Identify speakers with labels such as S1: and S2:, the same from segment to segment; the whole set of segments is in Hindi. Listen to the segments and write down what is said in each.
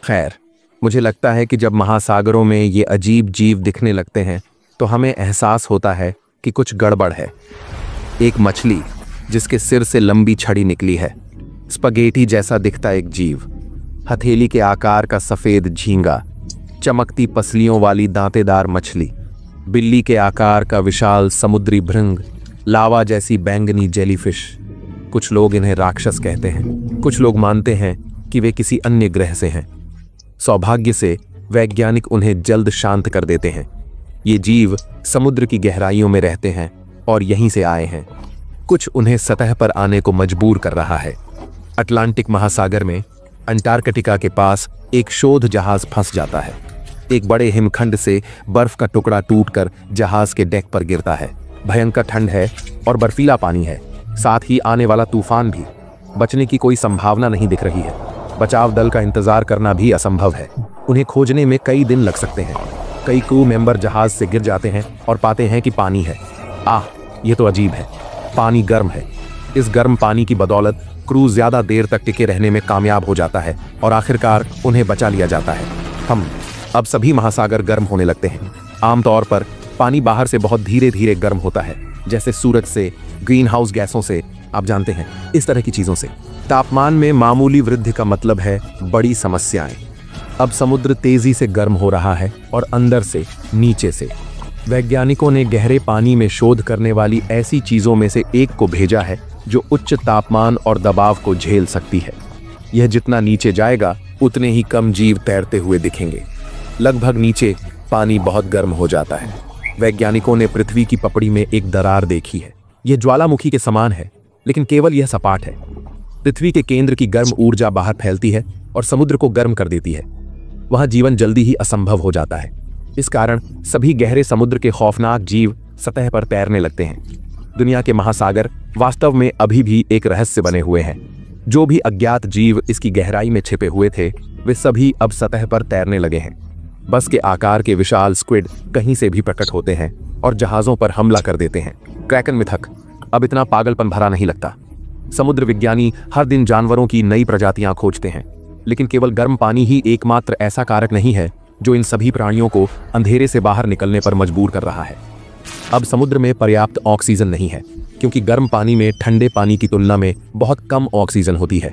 S1: खैर, मुझे लगता है कि जब महासागरों में ये अजीब जीव दिखने लगते हैं तो हमें एहसास होता है कि कुछ गड़बड़ है। एक मछली जिसके सिर से लंबी छड़ी निकली है, स्पगेटी जैसा दिखता एक जीव, हथेली के आकार का सफेद झींगा, चमकती पसलियों वाली दांतेदार मछली, बिल्ली के आकार का विशाल समुद्री भृंग, लावा जैसी बैंगनी जेलीफिश। कुछ लोग इन्हें राक्षस कहते हैं, कुछ लोग मानते हैं कि वे किसी अन्य ग्रह से हैं। सौभाग्य से वैज्ञानिक उन्हें जल्द शांत कर देते हैं। ये जीव समुद्र की गहराइयों में रहते हैं और यहीं से आए हैं। कुछ उन्हें सतह पर आने को मजबूर कर रहा है। अटलांटिक महासागर में अंटार्कटिका के पास एक शोध जहाज फंस जाता है। एक बड़े हिमखंड से बर्फ का टुकड़ा टूटकर जहाज के डेक पर गिरता है। भयंकर ठंड है और बर्फीला पानी है, साथ ही आने वाला तूफान भी। बचने की कोई संभावना नहीं दिख रही है। बचाव दल का इंतजार करना भी असंभव है। उन्हें खोजने में कई दिन लग सकते हैं। कई क्रू मेंबर जहाज से गिर जाते हैं और पाते हैं कि पानी है। आह, ये तो अजीब है। पानी गर्म है। इस गर्म पानी की बदौलत क्रू ज्यादा देर तक टिके रहने में कामयाब हो जाता है और आखिरकार उन्हें बचा लिया जाता है। अब सभी महासागर गर्म होने लगते हैं। आमतौर पर पानी बाहर से बहुत धीरे धीरे गर्म होता है, जैसे सूरज से, ग्रीन हाउस गैसों से, आप जानते हैं, इस तरह की चीजों से। तापमान में मामूली वृद्धि का मतलब है बड़ी समस्याएं। अब समुद्र तेजी से गर्म हो रहा है और अंदर से, नीचे से। वैज्ञानिकों ने गहरे पानी में शोध करने वाली ऐसी चीजों में से एक को भेजा है जो उच्च तापमान और दबाव को झेल सकती है। यह जितना नीचे जाएगा उतने ही कम जीव तैरते हुए दिखेंगे। लगभग नीचे पानी बहुत गर्म हो जाता है। वैज्ञानिकों ने पृथ्वी की पपड़ी में एक दरार देखी है। यह ज्वालामुखी के समान है, लेकिन केवल यह सपाट है। पृथ्वी के केंद्र की गर्म ऊर्जा बाहर फैलती है और समुद्र को गर्म कर देती है। वहां जीवन जल्दी ही असंभव हो जाता है। इस कारण सभी गहरे समुद्र के खौफनाक जीव सतह पर तैरने लगते हैं। दुनिया के महासागर वास्तव में अभी भी एक रहस्य बने हुए हैं। जो भी अज्ञात जीव इसकी गहराई में छिपे हुए थे, वे सभी अब सतह पर तैरने लगे हैं। बस के आकार के विशाल स्क्विड कहीं से भी प्रकट होते हैं और जहाजों पर हमला कर देते हैं। क्रैकन मिथक अब इतना पागलपन भरा नहीं लगता। समुद्र विज्ञानी हर दिन जानवरों की नई प्रजातियां खोजते हैं, लेकिन केवल गर्म पानी ही एकमात्र ऐसा कारक नहीं है जो इन सभी प्राणियों को अंधेरे से बाहर निकलने पर मजबूर कर रहा है। अब समुद्र में पर्याप्त ऑक्सीजन नहीं है, क्योंकि गर्म पानी में ठंडे पानी की तुलना में बहुत कम ऑक्सीजन होती है।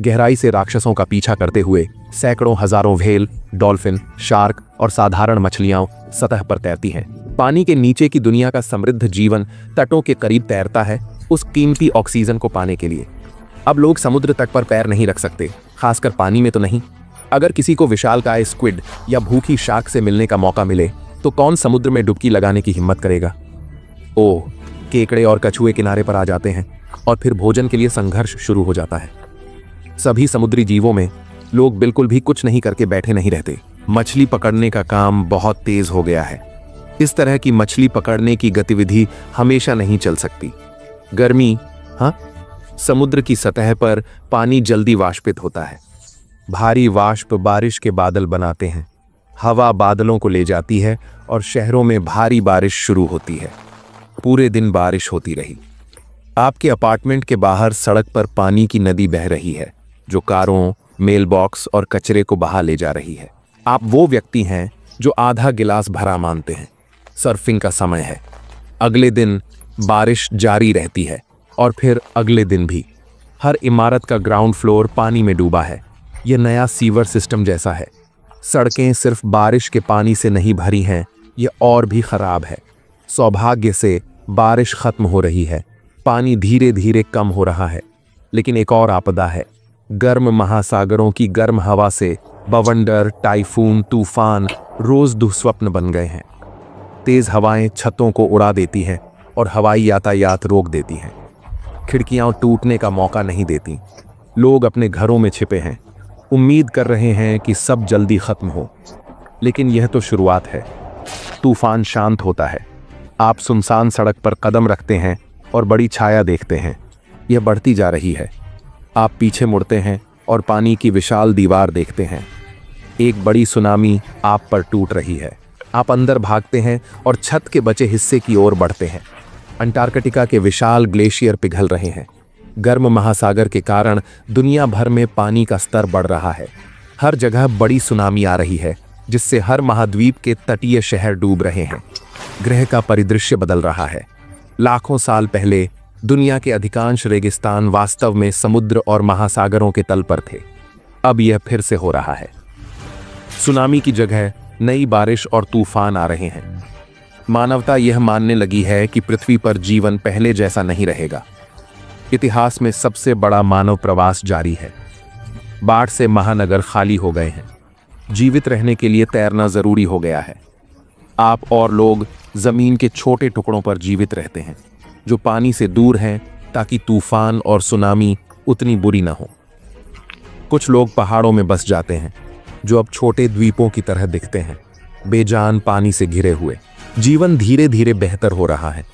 S1: गहराई से राक्षसों का पीछा करते हुए सैकड़ों हजारों व्हेल, डॉल्फिन, शार्क और साधारण मछलियां सतह पर तैरती हैं। पानी के नीचे की दुनिया का समृद्ध जीवन तटों के करीब तैरता है उस कीमती ऑक्सीजन को पाने के लिए। अब लोग समुद्र तट पर पैर नहीं रख सकते, खासकर पानी में तो नहीं। अगर किसी को विशालकाय स्क्विड या भूखी शार्क से मिलने का मौका मिले तो कौन समुद्र में डुबकी लगाने की हिम्मत करेगा? ओह, केकड़े और कछुए किनारे पर आ जाते हैं और फिर भोजन के लिए संघर्ष शुरू हो जाता है। सभी समुद्री जीवों में लोग बिल्कुल भी कुछ नहीं करके बैठे नहीं रहते। मछली पकड़ने का काम बहुत तेज हो गया है। इस तरह की मछली पकड़ने की गतिविधि हमेशा नहीं चल सकती। गर्मी, हाँ, समुद्र की सतह पर पानी जल्दी वाष्पित होता है। भारी वाष्प बारिश के बादल बनाते हैं। हवा बादलों को ले जाती है और शहरों में भारी बारिश शुरू होती है। पूरे दिन बारिश होती रही। आपके अपार्टमेंट के बाहर सड़क पर पानी की नदी बह रही है, जो कारों, मेल बॉक्स और कचरे को बहा ले जा रही है। आप वो व्यक्ति हैं जो आधा गिलास भरा मानते हैं। सर्फिंग का समय है। अगले दिन बारिश जारी रहती है और फिर अगले दिन भी। हर इमारत का ग्राउंड फ्लोर पानी में डूबा है। यह नया सीवर सिस्टम जैसा है। सड़कें सिर्फ बारिश के पानी से नहीं भरी हैं, यह और भी खराब है। सौभाग्य से बारिश खत्म हो रही है। पानी धीरे धीरे कम हो रहा है। लेकिन एक और आपदा है। गर्म महासागरों की गर्म हवा से बवंडर, टाइफून, तूफान रोज दुस्वप्न बन गए हैं। तेज हवाएं छतों को उड़ा देती हैं और हवाई यातायात रोक देती हैं। खिड़कियां टूटने का मौका नहीं देती। लोग अपने घरों में छिपे हैं, उम्मीद कर रहे हैं कि सब जल्दी खत्म हो। लेकिन यह तो शुरुआत है। तूफान शांत होता है। आप सुनसान सड़क पर कदम रखते हैं और बड़ी छाया देखते हैं। यह बढ़ती जा रही है। आप पीछे मुड़ते हैं और पानी की विशाल दीवार देखते हैं। एक बड़ी सुनामी आप पर टूट रही है। आप अंदर भागते हैं और छत के बचे हिस्से की ओर बढ़ते हैं। अंटार्कटिका के विशाल ग्लेशियर पिघल रहे हैं। गर्म महासागर के कारण दुनिया भर में पानी का स्तर बढ़ रहा है। हर जगह बड़ी सुनामी आ रही है, जिससे हर महाद्वीप के तटीय शहर डूब रहे हैं। ग्रह का परिदृश्य बदल रहा है। लाखों साल पहले दुनिया के अधिकांश रेगिस्तान वास्तव में समुद्र और महासागरों के तल पर थे। अब यह फिर से हो रहा है। सुनामी की जगह नई बारिश और तूफान आ रहे हैं। मानवता यह मानने लगी है कि पृथ्वी पर जीवन पहले जैसा नहीं रहेगा। इतिहास में सबसे बड़ा मानव प्रवास जारी है। बाढ़ से महानगर खाली हो गए हैं। जीवित रहने के लिए तैरना जरूरी हो गया है। आप और लोग जमीन के छोटे टुकड़ों पर जीवित रहते हैं, जो पानी से दूर हैं, ताकि तूफान और सुनामी उतनी बुरी न हो। कुछ लोग पहाड़ों में बस जाते हैं, जो अब छोटे द्वीपों की तरह दिखते हैं, बेजान पानी से घिरे हुए। जीवन धीरे धीरे बेहतर हो रहा है।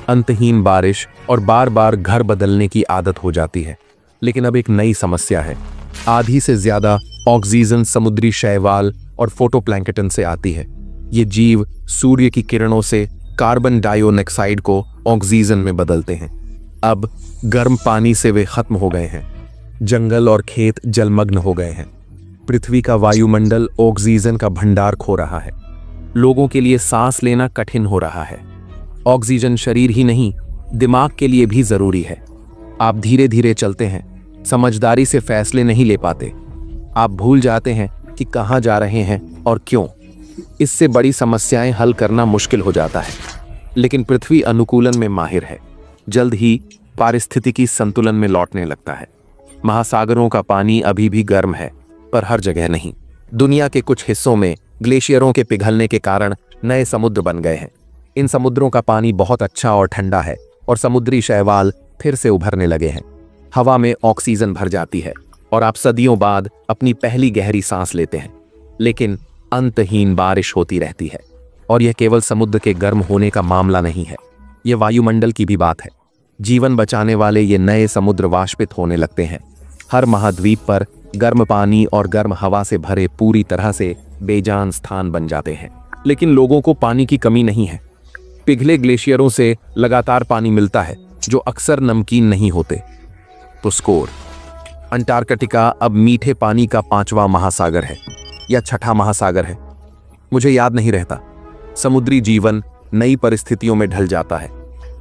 S1: अंतहीन बारिश और बार बार घर बदलने की आदत हो जाती है। लेकिन अब एक नई समस्या है। आधी से ज्यादा ऑक्सीजन समुद्री शैवाल और फोटोप्लैंकटन से आती है। ये जीव सूर्य की किरणों से कार्बन डाइऑक्साइड को ऑक्सीजन में बदलते हैं। अब गर्म पानी से वे खत्म हो गए हैं। जंगल और खेत जलमग्न हो गए हैं। पृथ्वी का वायुमंडल ऑक्सीजन का भंडार खो रहा है। लोगों के लिए सांस लेना कठिन हो रहा है। ऑक्सीजन शरीर ही नहीं, दिमाग के लिए भी जरूरी है। आप धीरे धीरे चलते हैं, समझदारी से फैसले नहीं ले पाते। आप भूल जाते हैं कि कहां जा रहे हैं और क्यों। इससे बड़ी समस्याएं हल करना मुश्किल हो जाता है। लेकिन पृथ्वी अनुकूलन में माहिर है। जल्द ही पारिस्थितिकी संतुलन में लौटने लगता है। महासागरों का पानी अभी भी गर्म है, पर हर जगह नहीं। दुनिया के कुछ हिस्सों में ग्लेशियरों के पिघलने के कारण नए समुद्र बन गए हैं। इन समुद्रों का पानी बहुत अच्छा और ठंडा है और समुद्री शैवाल फिर से उभरने लगे हैं। हवा में ऑक्सीजन भर जाती है और आप सदियों बाद अपनी पहली गहरी सांस लेते हैं। लेकिन अंतहीन बारिश होती रहती है। और यह केवल समुद्र के गर्म होने का मामला नहीं है, यह वायुमंडल की भी बात है। जीवन बचाने वाले ये नए समुद्र वाष्पित होने लगते हैं। हर महाद्वीप पर गर्म पानी और गर्म हवा से भरे पूरी तरह से बेजान स्थान बन जाते हैं। लेकिन लोगों को पानी की कमी नहीं है। पिघले ग्लेशियरों से लगातार पानी मिलता है, जो अक्सर नमकीन नहीं होते। तो स्कोर, अंटार्कटिका अब मीठे पानी का 5वां महासागर है या 6ठा महासागर है, मुझे याद नहीं रहता। समुद्री जीवन नई परिस्थितियों में ढल जाता है।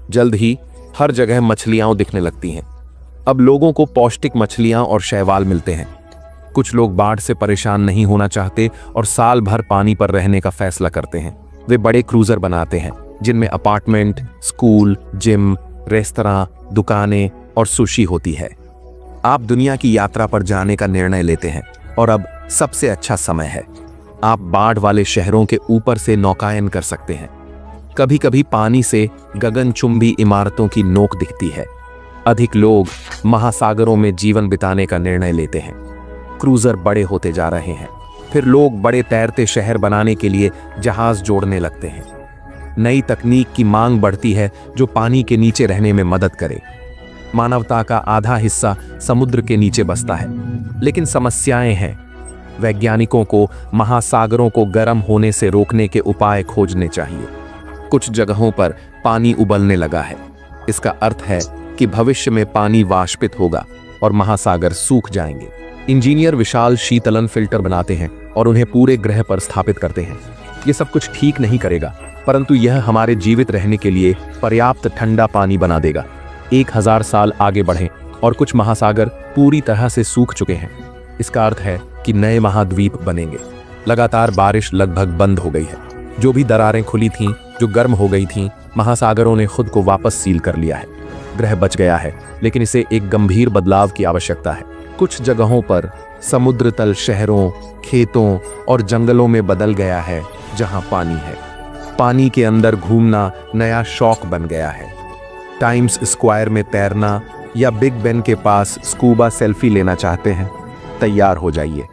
S1: जल्द ही हर जगह मछलियां दिखने लगती हैं। अब लोगों को पौष्टिक मछलियां और शैवाल मिलते हैं। कुछ लोग बाढ़ से परेशान नहीं होना चाहते और साल भर पानी पर रहने का फैसला करते हैं। वे बड़े क्रूजर बनाते हैं, जिनमें अपार्टमेंट, स्कूल, जिम, रेस्तरां, दुकानें और सुशी होती है। आप दुनिया की यात्रा पर जाने का निर्णय लेते हैं और अब सबसे अच्छा समय है। आप बाढ़ वाले शहरों के ऊपर से नौकायन कर सकते हैं। कभी कभी पानी से गगनचुंबी इमारतों की नोक दिखती है। अधिक लोग महासागरों में जीवन बिताने का निर्णय लेते हैं। क्रूजर बड़े होते जा रहे हैं। फिर लोग बड़े तैरते शहर बनाने के लिए जहाज जोड़ने लगते हैं। नई तकनीक की मांग बढ़ती है, जो पानी के नीचे रहने में मदद करे। मानवता का आधा हिस्सा समुद्र के नीचे बसता है। लेकिन समस्याएं हैं। वैज्ञानिकों को महासागरों को गर्म होने से रोकने के उपाय खोजने चाहिए। कुछ जगहों पर पानी उबलने लगा है। इसका अर्थ है कि भविष्य में पानी वाष्पित होगा और महासागर सूख जाएंगे। इंजीनियर विशाल शीतलन फिल्टर बनाते हैं और उन्हें पूरे ग्रह पर स्थापित करते हैं। ये सब कुछ ठीक नहीं करेगा, परंतु यह हमारे जीवित रहने के लिए पर्याप्त ठंडा पानी बना देगा। 1000 साल आगे बढ़ें और कुछ महासागर पूरी तरह से सूख चुके हैं। इसका अर्थ है कि नए महाद्वीप बनेंगे। लगातार बारिश लगभग बंद हो गई है। जो भी दरारें खुली थीं, जो गर्म हो गई थीं, महासागरों ने खुद को वापस सील कर लिया है। ग्रह बच गया है, लेकिन इसे एक गंभीर बदलाव की आवश्यकता है। कुछ जगहों पर समुद्र तल शहरों, खेतों और जंगलों में बदल गया है, जहां पानी है। पानी के अंदर घूमना नया शौक बन गया है। टाइम्स स्क्वायर में तैरना या बिग बेन के पास स्कूबा सेल्फी लेना चाहते हैं? तैयार हो जाइए।